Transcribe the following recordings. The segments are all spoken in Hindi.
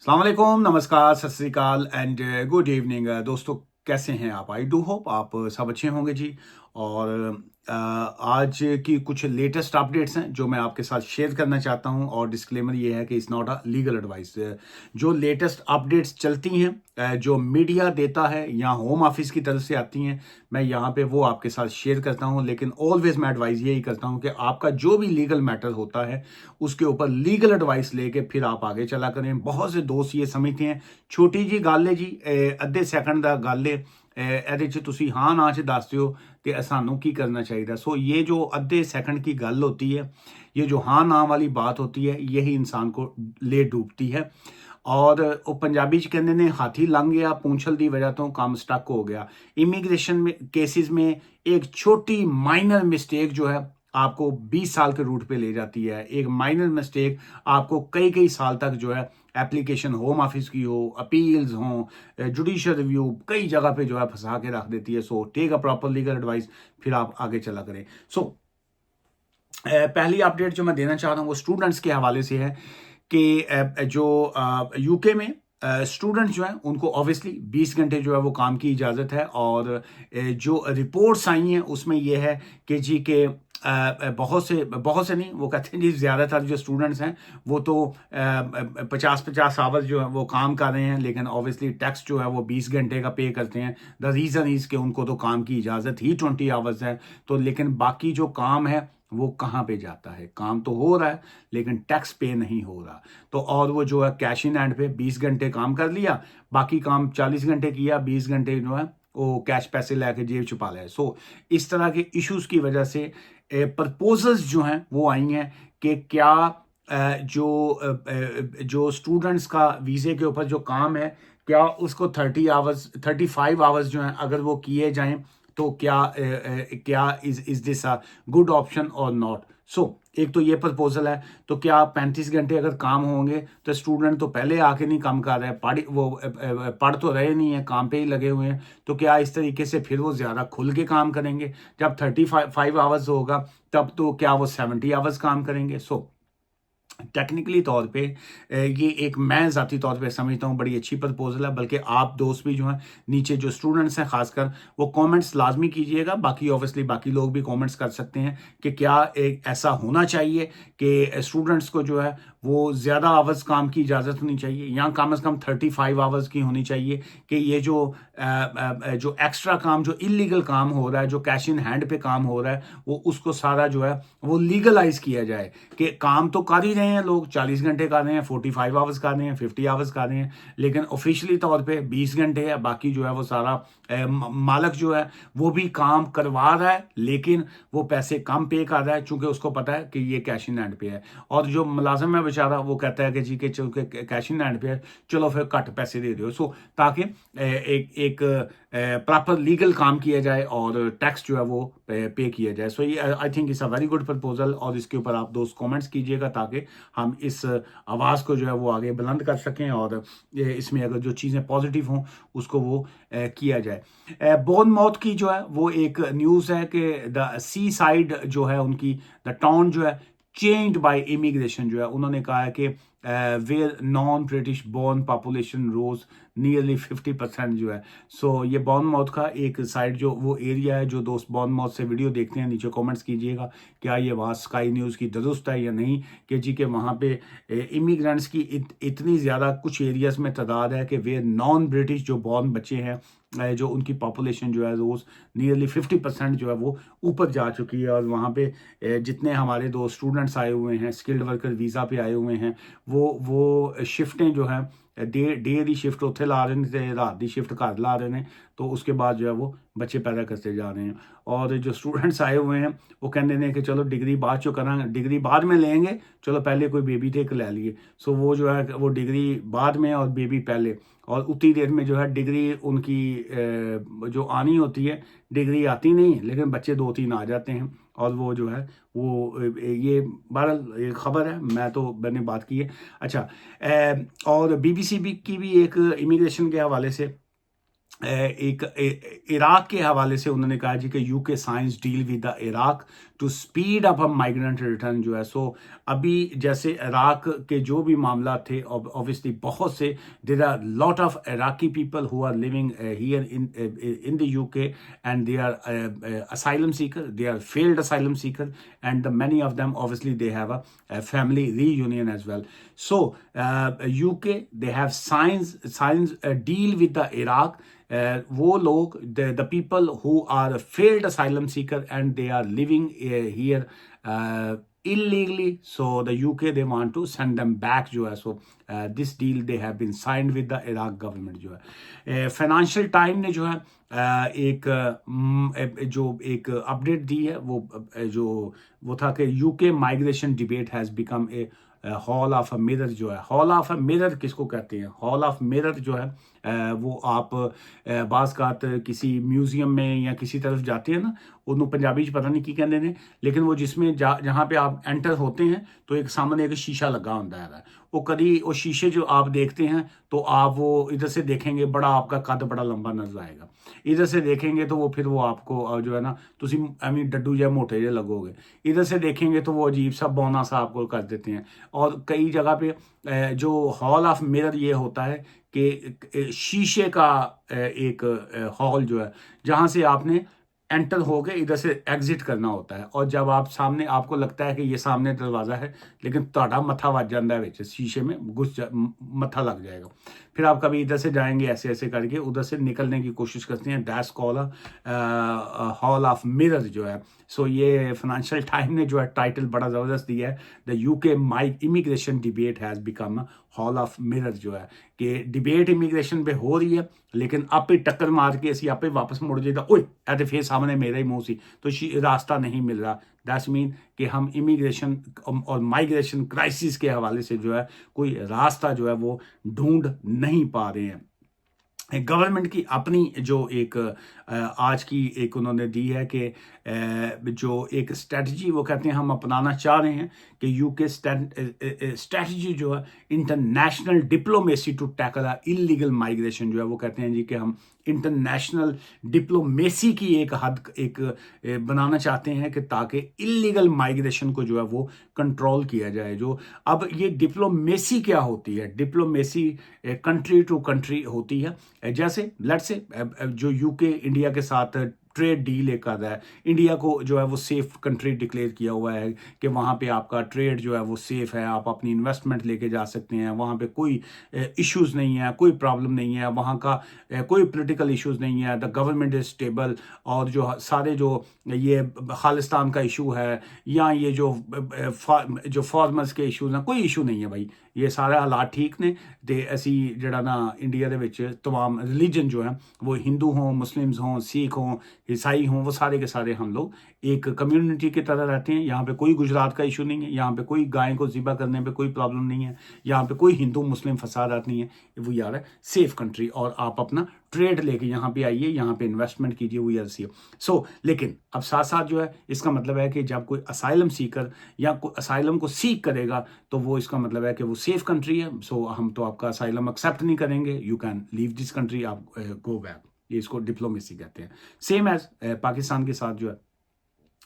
अस्सलाम वालेकुम, नमस्कार, सत श्री अकाल एंड गुड इवनिंग दोस्तों। कैसे हैं आप? आई डू होप आप सब अच्छे होंगे जी। और आज की कुछ लेटेस्ट अपडेट्स हैं जो मैं आपके साथ शेयर करना चाहता हूं। और डिस्क्लेमर ये है कि it's not a legal advice. जो लेटेस्ट अपडेट्स चलती हैं, जो मीडिया देता है या होम ऑफिस की तरफ से आती हैं, मैं यहाँ पे वो आपके साथ शेयर करता हूँ। लेकिन ऑलवेज मैं एडवाइस यही करता हूँ कि आपका जो भी लीगल मैटर होता है उसके ऊपर लीगल एडवाइस लेके फिर आप आगे चला करें। बहुत से दोस्त ये समझते हैं छोटी जी गल है जी, अद्धे सैकंड ਦਾ ਗੱਲ है, ਇਹਦੇ ਚ ਤੁਸੀਂ ਹਾਂ ਨਾ ਚ ਦੱਸ ਦਿਓ कि सानू की करना चाहिए। सो ये जो अद्धे सेकंड की गल होती है, ये जो हाँ ना वाली बात होती है, यही इंसान को ले डूबती है। और ਉਹ ਪੰਜਾਬੀ ਚ ਕਹਿੰਦੇ ਨੇ ਹਾਥੀ ਲੰਘ ਗਿਆ ਪੂੰਛਲ ਦੀ ਵਜ੍ਹਾ ਤੋਂ ਕੰਮ स्टक हो गया। इमिग्रेशन में केसेस में एक छोटी माइनर मिस्टेक जो है आपको 20 साल के रूट पे ले जाती है। एक माइनर मिस्टेक आपको कई कई साल तक जो है एप्लीकेशन होम ऑफिस की हो, अपील्स हो, जुडिशियल रिव्यू, कई जगह पे जो है फंसा के रख देती है। So take a proper legal advice, फिर आप आगे चला करें। सो पहली अपडेट जो मैं देना चाह रहा हूँ वो स्टूडेंट्स के हवाले से है कि जो यूके में स्टूडेंट्स जो हैं उनको ऑब्वियसली 20 घंटे जो है वो काम की इजाज़त है। और जो रिपोर्ट्स आई हैं उसमें ये है कि जी के बहुत से नहीं, वो कहते हैं जी ज़्यादातर जो स्टूडेंट्स हैं वो तो 50 आवर्स जो है वो काम कर रहे हैं, लेकिन ऑब्वियसली टैक्स जो है वो 20 घंटे का पे करते हैं। द रीज़न इज़ कि उनको तो काम की इजाज़त ही 20 आवर्स है। तो लेकिन बाकी जो काम है वो कहाँ पे जाता है? काम तो हो रहा है लेकिन टैक्स पे नहीं हो रहा। तो और वो जो है कैश इन हैंड पे 20 घंटे काम कर लिया, बाकी काम 40 घंटे किया, 20 घंटे जो है वो कैश पैसे लेके जेब छुपा लिया। सो इस तरह के इश्यूज की वजह से प्रपोजल्स जो हैं वो आई हैं कि क्या जो स्टूडेंट्स का वीज़े के ऊपर जो काम है, क्या उसको 35 आवर्स जो हैं अगर वो किए जाएं तो क्या is this a good option और नॉट। सो एक तो ये प्रपोजल है। तो क्या 35 घंटे अगर काम होंगे तो स्टूडेंट तो पहले आके नहीं काम कर रहे हैं, पढ़ तो रहे नहीं है, काम पे ही लगे हुए हैं। तो क्या इस तरीके से फिर वो ज़्यादा खुल के काम करेंगे? जब 35 आवर्स होगा तब तो क्या वो 70 आवर्स काम करेंगे? सो टेक्निकली तौर पे ये एक मैं ज़ाती तौर पे समझता हूँ बड़ी अच्छी प्रपोजल है। बल्कि आप दोस्त भी जो हैं नीचे जो स्टूडेंट्स हैं खासकर वो कमेंट्स लाजमी कीजिएगा। बाकी ऑब्वियसली बाकी लोग भी कमेंट्स कर सकते हैं कि क्या एक ऐसा होना चाहिए कि स्टूडेंट्स को जो है वो ज़्यादा आवर्स काम की इजाज़त होनी चाहिए, या कम से कम 35 आवर्स की होनी चाहिए। कि ये जो एक्स्ट्रा काम, जो इलीगल काम हो रहा है, जो कैश इन हैंड पे काम हो रहा है, वो उसको सारा जो है वो लीगलाइज किया जाए। कि काम तो कर ही रहे हैं लोग, 40 घंटे कर रहे हैं, 45 आवर्स कर रहे हैं, 50 आवर्स कर रहे हैं, लेकिन ऑफिशियली तौर पे 20 घंटे है। बाकी जो है वो सारा मालक जो है वो भी काम करवा रहा है लेकिन वो पैसे कम पे कर रहा है, चूंकि उसको पता है कि ये कैश इन हैंड पे है। और जो मुलाजिम है बेचारा वो कहता है कि जी के चूंकि कैश इन हैंड पे है, चलो फिर कट पैसे दे दो। सो ताकि एक प्रॉपर लीगल काम किया जाए और टैक्स जो है वो पे किया जाए। सो ये I think it's a very good proposal. और इसके ऊपर आप दोस्त कमेंट्स कीजिएगा ताकि हम इस आवाज़ को जो है वो आगे बुलंद कर सकें और इसमें अगर जो चीज़ें पॉजिटिव हों उसको वो किया जाए। बोर्नमाउथ की जो है वो एक न्यूज़ है कि द सी साइड जो है उनकी द टाउन जो है चेंज्ड बाय इमिग्रेशन। जो है उन्होंने कहा है कि where non British born population rose nearly 50% जो है। सो ये बोर्नमाउथ का एक साइड जो वो एरिया है। जो दोस्त बोर्नमाउथ से वीडियो देखते हैं नीचे कमेंट्स कीजिएगा क्या ये वहाँ स्काई न्यूज़ की दुरुस्त है या नहीं, कि जी के वहाँ पे इमिग्रेंट्स की इतनी ज़्यादा कुछ एरियाज में तादाद है कि वे नॉन ब्रिटिश जो बॉर्न बच्चे हैं, जो उनकी पॉपुलेशन जो है रोज़ नियरली 50% जो है वो ऊपर जा चुकी है। और वहाँ पे जितने हमारे दो स्टूडेंट्स आए हुए हैं स्किल्ड वर्कर वीज़ा पे आए हुए हैं, वो शिफ्टें जो हैं डे दी शिफ्ट उत्थे ला रहे हैं ते रात दी शिफ्ट घर ला रहे हैं। तो उसके बाद जो है वो बच्चे पैदा करते जा रहे हैं। और जो स्टूडेंट्स आए हुए हैं वो कहते हैं कि चलो डिग्री बाद चो करा, डिग्री बाद में लेंगे, चलो पहले कोई बेबी थे ले लिए। सो वो जो है वो डिग्री बाद में और बेबी पहले। और उतनी देर में जो है डिग्री उनकी जो आनी होती है, डिग्री आती नहीं लेकिन बच्चे 2-3 आ जाते हैं। और वो जो है वो ये बहरहाल एक ख़बर है, मैंने बात की है। अच्छा, और बीबीसी की भी एक इमिग्रेशन के हवाले से एक इराक के हवाले से उन्होंने कहा जी कि UK signs deal with the Iraq to speed up a migrant return जो है। सो अभी जैसे इराक के जो भी मामला थे, ऑब्वियसली बहुत से, there are lot of Iraqi people who are living here in the UK and they are asylum seeker, they are failed asylum seeker, and the many of them obviously they have a family reunion as well. So UK they have signs a deal with the Iraq. वो लोग the people who are failed asylum seeker and they are living here illegally, so the UK they want to send them back जो है। So this deal they have been signed with the Iraq government जो है। फाइनेंशियल टाइम ने जो है जो एक अपडेट दी है, वो था कि UK migration debate has become a hall of a mirror जो है। हॉल ऑफ अ मिरर किसको कहते हैं? हॉल ऑफ मिरर जो है वो आप बाज़ कात किसी म्यूजियम में या किसी तरफ जाते हैं ना, उन्होंने पंजाबी च पता नहीं की कहते हैं, लेकिन वो जिसमें जहाँ पे आप एंटर होते हैं तो एक सामने एक शीशा लगा होता है। वो कभी वो शीशे जो आप देखते हैं तो आप वो इधर से देखेंगे, बड़ा आपका कद बड़ा लंबा नजर आएगा। इधर से देखेंगे तो वो फिर वो आपको जो है ना, तुसी एवं डड्डू जै मोटे जे लगोगे। इधर से देखेंगे तो वो अजीब सा बौना सा आपको कर देते हैं। और कई जगह पे जो हॉल ऑफ मिरर ये होता है कि शीशे का एक हॉल जो है, जहाँ से आपने एंटर हो गए, इधर से एग्जिट करना होता है। और जब आप सामने, आपको लगता है कि ये सामने दरवाज़ा है, लेकिन ਤੁਹਾਡਾ मत्था वज जाता है विच शीशे में मत्था लग जाएगा। फिर आप कभी इधर से जाएंगे ऐसे ऐसे करके, उधर से निकलने की कोशिश करते हैं। That's call hall of mirror जो है। सो ये फाइनेंशियल टाइम ने जो है टाइटल बड़ा ज़बरदस्त दिया है, the UK my immigration debate has become hall of mirror जो है, कि डिबेट इमिग्रेशन पे हो रही है, लेकिन आपे टक्कर मार के असी आपे वापस मुड़ जाइए, ओए ए तो फिर सामने मेरा ही मुंह सी, तो रास्ता नहीं मिल रहा। दैट्स मीन कि हम इमिग्रेशन और माइग्रेशन क्राइसिस के हवाले से जो है कोई रास्ता जो है वो ढूंढ नहीं पा रहे हैं। गवर्नमेंट की अपनी जो एक आज की एक उन्होंने दी है कि जो एक स्ट्रेटजी वो कहते हैं हम अपनाना चाह रहे हैं कि यूके स्ट्रेटजी जो है international diplomacy to tackle illegal migration जो है, वो कहते हैं जी कि हम इंटरनेशनल डिप्लोमेसी की एक हद बनाना चाहते हैं कि ताकि इलीगल माइग्रेशन को जो है वो कंट्रोल किया जाए। जो अब ये डिप्लोमेसी क्या होती है? डिप्लोमेसी कंट्री टू कंट्री होती है। जैसे लेट्स से जो यूके इंडिया के साथ ट्रेड डील एक आता है, इंडिया को जो है वो सेफ कंट्री डिक्लेयर किया हुआ है कि वहाँ पे आपका ट्रेड जो है वो सेफ है, आप अपनी इन्वेस्टमेंट लेके जा सकते हैं, वहाँ पे कोई इश्यूज नहीं है, कोई प्रॉब्लम नहीं है, वहाँ का कोई पॉलिटिकल इश्यूज नहीं है, द गवर्नमेंट इज स्टेबल। और जो सारे जो ये खालिस्तान का इशू है या ये जो फॉर्मर्स के इशूज हैं, कोई इशू नहीं है भाई, ये सारे हालात ठीक ने। ते असी जड़ा ना इंडिया दे विच तमाम रिलीजन जो है वो हिंदू हों, मुस्लिम्स हों, सिख हों, ईसाई हों, वो सारे के सारे हम लोग एक कम्युनिटी की तरह रहते हैं। यहाँ पे कोई गुजरात का इशू नहीं है, यहाँ पे कोई गाय को ज़िबा करने पे कोई प्रॉब्लम नहीं है, यहाँ पे कोई हिंदू मुस्लिम फसादात नहीं है। वो यार है सेफ कंट्री, और आप अपना ट्रेड लेके यहाँ पे आइए, यहाँ पे इन्वेस्टमेंट कीजिए, वो यार सेफ। सो लेकिन अब साथ साथ जो है इसका मतलब है कि जब कोई असाइलम सीकर या कोई असाइलम को सीख करेगा तो वो इसका मतलब है कि वो सेफ कंट्री है। सो हम तो आपका असाइलम एक्सेप्ट नहीं करेंगे, you can leave this country, आप गो बैक। ये इसको डिप्लोमेसी कहते हैं। सेम एज पाकिस्तान के साथ जो है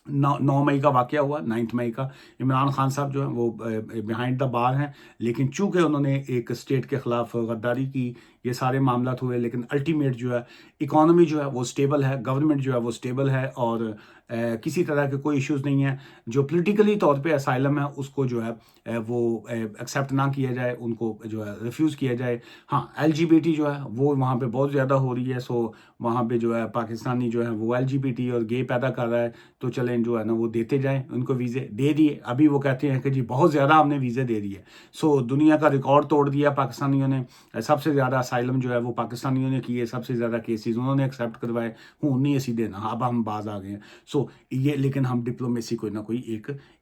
9 मई का वाक़या हुआ, 9 मई का इमरान खान साहब जो है वो बिहाइंड द बार हैं, लेकिन चूंकि उन्होंने एक स्टेट के ख़िलाफ़ गद्दारी की, ये सारे मामला हुए, लेकिन अल्टीमेट जो है इकॉनमी जो है वो स्टेबल है, गवर्नमेंट जो है वो स्टेबल है, और किसी तरह के कोई इश्यूज़ नहीं है। जो पॉलिटिकली तौर पे असाइलम है उसको जो है वो एक्सेप्ट ना किया जाए, उनको जो है रिफ्यूज़ किया जाए। हाँ, LGBT जो है वो वहाँ पे बहुत ज़्यादा हो रही है। सो वहाँ पे जो है पाकिस्तानी जो है वो LGBT और गे पैदा कर रहा है, तो चलें जो है ना वो देते जाएँ, उनको वीज़े दे दिए। अभी वो कहते हैं कि जी बहुत ज़्यादा हमने वीज़े दे दिए। सो दुनिया का रिकॉर्ड तोड़ दिया पाकिस्तानियों ने, सबसे ज़्यादा असाइलम जो है वो पाकिस्तानियों ने किए, सबसे ज़्यादा केसेस उन्होंने एक्सेप्ट करवाए। हूँ नहीं असी देना, अब हम बाज आ गए हैं। सो ये, लेकिन हम डिप्लोमेसी कोई ना कोई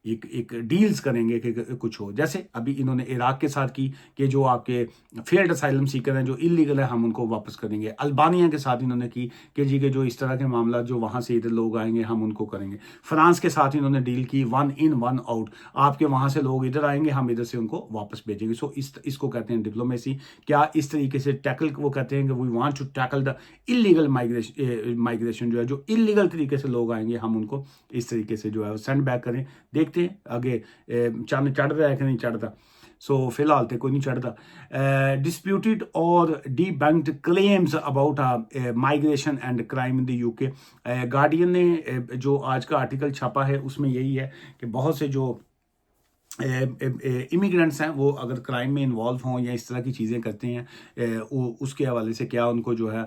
एक डील्स करेंगे कि कुछ हो। जैसे अभी इन्होंने इराक के साथ की कि जो आपके फेल्ड असाइलम सीकर हैं, जो इलीगल है, हम उनको वापस करेंगे। अल्बानिया के साथ इन्होंने की कि जी के जो इस तरह के मामला जो वहाँ से इधर लोग आएंगे हम उनको करेंगे। फ्रांस के साथ इन्होंने डील की 1 in 1 out, आपके वहाँ से लोग इधर आएंगे, हम इधर से उनको वापस भेजेंगे। सो इसको कहते हैं डिप्लोमेसी। क्या इस तरीके से टैकल, वो कहते हैं कि we want to tackle the illegal migration जो है, जो इलीगल तरीके से लोग आएंगे हम उनको इस तरीके से जो है सेंड बैक करें। देखते हैं आगे चंद चढ़ रहा है कि नहीं चढ़ता। सो फिलहाल तो कोई नहीं चढ़ता। डिस्प्यूटेड और debunked claims about migration and crime in the UK. Guardian ने जो आज का आर्टिकल छापा है उसमें यही है कि बहुत से जो इमिग्रेंट्स हैं वो अगर क्राइम में इन्वॉल्व हों या इस तरह की चीज़ें करते हैं उसके हवाले से क्या उनको जो है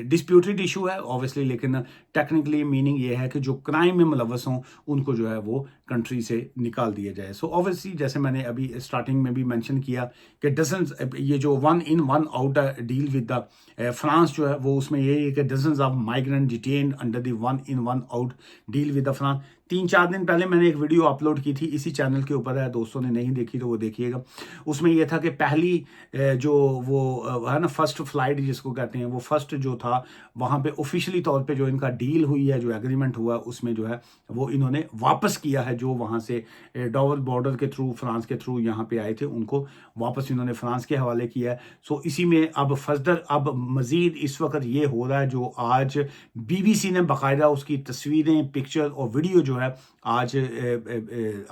डिस्प्यूटेड इशू है ऑब्वियसली, लेकिन टेक्निकली मीनिंग ये है कि जो क्राइम में मुलव्वस हों उनको जो है वो कंट्री से निकाल दिया जाए। सो ऑब्वियसली जैसे मैंने अभी स्टार्टिंग में भी मेंशन किया कि डजन्स, ये जो 1 in 1 out deal with the France जो है वो उसमें यही है कि dozens of migrant detained under the 1 in 1 out deal with the France. 3-4 दिन पहले मैंने एक वीडियो अपलोड की थी, इसी चैनल के ऊपर है, दोस्तों ने नहीं देखी तो वो देखिएगा। उसमें यह था कि पहली जो वो है ना फर्स्ट फ्लाइट जिसको कहते हैं, वो फर्स्ट जो था वहाँ पे ऑफिशियली तौर पे जो इनका डील हुई है, जो एग्रीमेंट हुआ उसमें जो है वो इन्होंने वापस किया है। जो वहाँ से डबल बॉर्डर के थ्रू फ्रांस के थ्रू यहाँ पे आए थे उनको वापस इन्होंने फ्रांस के हवाले किया है। सो इसी में अब फर्दर अब मज़ीद इस वक्त ये हो रहा है, जो आज BBC ने बाकायदा उसकी तस्वीरें, पिक्चर और वीडियो जो है आज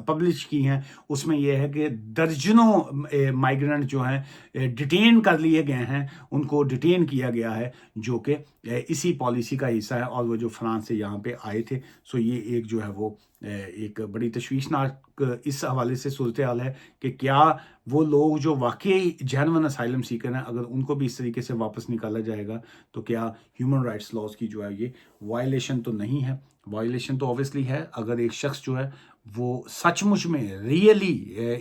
पब्लिश की हैं, उसमें यह है कि दर्जनों माइग्रेंट जो हैं डिटेन कर लिए गए हैं, उनको डिटेन किया गया है जो कि इसी पॉलिसी का हिस्सा है और वो जो फ्रांस से यहाँ पे आए थे। सो ये एक जो है वो एक बड़ी तशवीशनाक इस हवाले से सूरत हाल है कि क्या वो लोग जो वाकई जेन्युइन असाइलम सीकर हैं अगर उनको भी इस तरीके से वापस निकाला जाएगा तो क्या ह्यूमन राइट्स लॉज की जो है ये वायलेशन तो नहीं है। वायलेशन तो ऑब्वियसली है अगर एक शख्स जो है वो सचमुच में really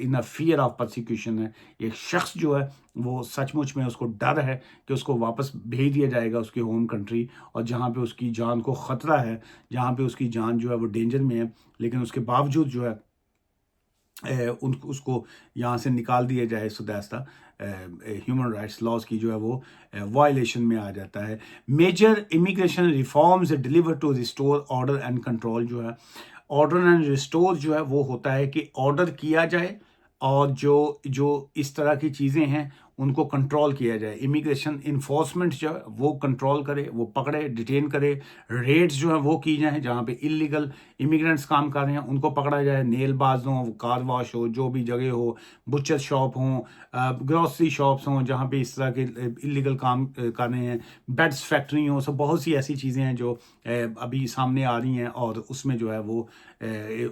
in a fear of persecution है, एक शख्स जो है वो सचमुच में उसको डर है कि उसको वापस भेज दिया जाएगा उसके होम कंट्री, और जहाँ पे उसकी जान को ख़तरा है, जहाँ पे उसकी जान जो है वो डेंजर में है, लेकिन उसके बावजूद जो है उसको यहाँ से निकाल दिया जाए, so that's the human rights laws की जो है वो वायलेशन में आ जाता है। Major immigration reforms deliver to restore order and control. जो है ऑर्डर एंड रिस्टोर जो है वो होता है कि ऑर्डर किया जाए और जो जो इस तरह की चीज़ें हैं उनको कंट्रोल किया जाए। इमिग्रेशन इन्फोर्समेंट जो है वो कंट्रोल करे, वो पकड़े, डिटेन करे, रेड्स जो है वो की जाए, जहाँ पे इलीगल इमिग्रेंट्स काम कर रहे हैं उनको पकड़ा जाए, नेल बाज हो, कार वॉश हो, जो भी जगह हो, बुचर शॉप हो, ग्रॉसरी शॉप्स हों जहाँ पे इस तरह के इलीगल काम कर रहे हैं, बेड्स फैक्ट्री हो, सब बहुत सी ऐसी चीज़ें हैं जो अभी सामने आ रही हैं और उसमें जो है वो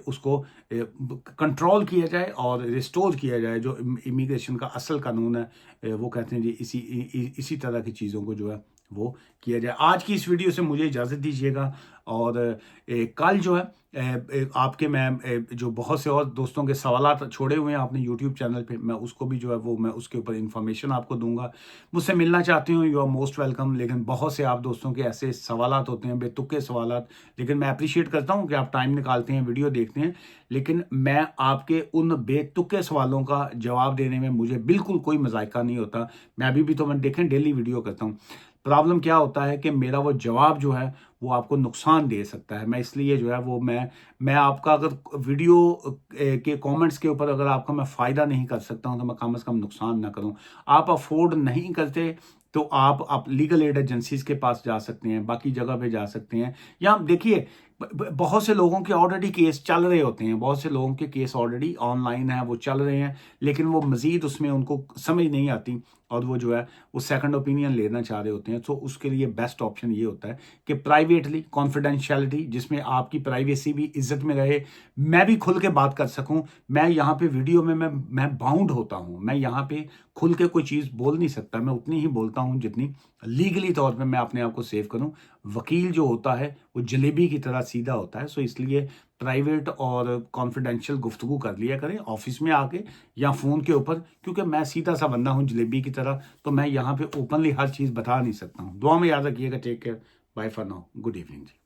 उसको कंट्रोल किया जाए और रिस्टोर किया जाए। जो इमिग्रेशन का असल कानून है वो कहते हैं जी इसी तरह की चीज़ों को जो है वो किया जाए। आज की इस वीडियो से मुझे इजाज़त दीजिएगा और कल जो है आपके मैं जो बहुत से और दोस्तों के सवालात छोड़े हुए हैं आपने यूट्यूब चैनल पे, मैं उसको भी जो है वो मैं उसके ऊपर इंफॉर्मेशन आपको दूंगा। मुझसे मिलना चाहते हो यू आर मोस्ट वेलकम। लेकिन बहुत से आप दोस्तों के ऐसे सवालात होते हैं, बेतुके सवालात, लेकिन मैं अप्रिशिएट करता हूँ कि आप टाइम निकालते हैं, वीडियो देखते हैं, लेकिन मैं आपके उन बेतुके सवालों का जवाब देने में मुझे बिल्कुल कोई मजायका नहीं होता। मैं अभी भी तो मैं देखें डेली वीडियो करता हूँ। प्रॉब्लम क्या होता है कि मेरा वो जवाब जो है वो आपको नुकसान दे सकता है। मैं इसलिए जो है वो मैं आपका अगर वीडियो के कमेंट्स के ऊपर अगर आपका मैं फ़ायदा नहीं कर सकता हूं तो मैं कम से कम नुकसान ना करूं। आप अफोर्ड नहीं करते तो आप लीगल एड एजेंसीज के पास जा सकते हैं, बाकी जगह पे जा सकते हैं। या देखिए बहुत से लोगों के ऑलरेडी केस चल रहे होते हैं, बहुत से लोगों के केस ऑलरेडी ऑनलाइन है, वो चल रहे हैं, लेकिन वो मज़ीद उसमें उनको समझ नहीं आती और वो जो है वो सेकंड ओपिनियन लेना चाह रहे होते हैं। तो उसके लिए बेस्ट ऑप्शन ये होता है कि प्राइवेटली कॉन्फिडेंशियलिटी, जिसमें आपकी प्राइवेसी भी इज्जत में रहे, मैं भी खुल के बात कर सकूं। मैं यहाँ पे वीडियो में मैं बाउंड होता हूँ, मैं यहाँ पे खुल के कोई चीज़ बोल नहीं सकता। मैं उतनी ही बोलता हूँ जितनी लीगली तौर पे मैं अपने आप को सेव करूँ। वकील जो होता है वो जलेबी की तरह सीधा होता है। सो इसलिए प्राइवेट और कॉन्फिडेंशियल गुफ्तगू कर लिया करें ऑफिस में आके या फ़ोन के ऊपर, क्योंकि मैं सीधा सा बंदा हूँ जलेबी की तरह, तो मैं यहाँ पे ओपनली हर चीज़ बता नहीं सकता हूँ। दुआ में याद रखिएगा। Take care, bye for now, good evening ji.